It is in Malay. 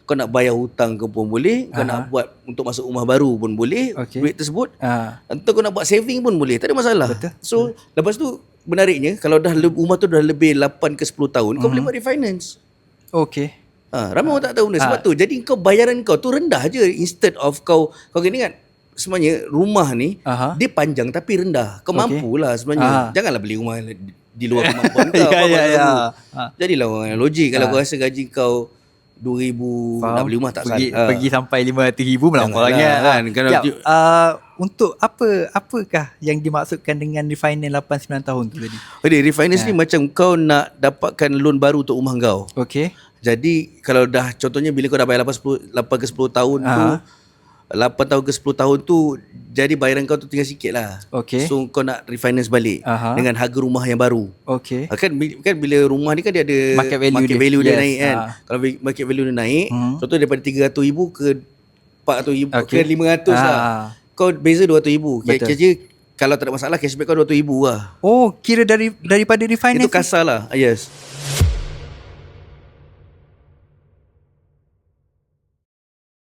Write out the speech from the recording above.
Kau nak bayar hutang kau pun boleh, kau nak buat untuk masuk rumah baru pun boleh, duit tersebut. Atau kau nak buat saving pun boleh, tak ada masalah. Betul. So lepas tu menariknya, kalau dah rumah tu dah lebih 8 ke 10 tahun, kau boleh buat refinance. Okay. Ramai orang tak tahu benda. Sebab tu jadi kau bayaran kau tu rendah je. Instead of kau kena ingat, sebenarnya rumah ni dia panjang tapi rendah. Kau mampulah sebenarnya. Janganlah beli rumah di luar kemampuan kau. Jadilah orang yang logik. Kalau kau rasa gaji kau 2,000 nak beli rumah tak salah. Pergi sampai 500,000 melampau lagi kan. Untuk apakah yang dimaksudkan dengan refinance 8-9 tahun tu tadi? Jadi refinance ni macam kau nak dapatkan loan baru untuk rumah kau. Okay. Jadi kalau dah, contohnya bila kau dah bayar 8 ke 10 tahun tu, 8 tahun ke 10 tahun tu, jadi bayaran kau tu tinggal sikit lah. Okay. So kau nak refinance balik dengan harga rumah yang baru. Okay. Kan bila rumah ni kan dia ada market value dia naik kan. Kalau market value dia naik, contoh daripada 300,000 ke 400,000 ke 500 lah. Kau beza 200,000. Kira kalau tak ada masalah, cashback kau 200,000 lah. Oh, kira daripada refinance itu kasar lah. Yes.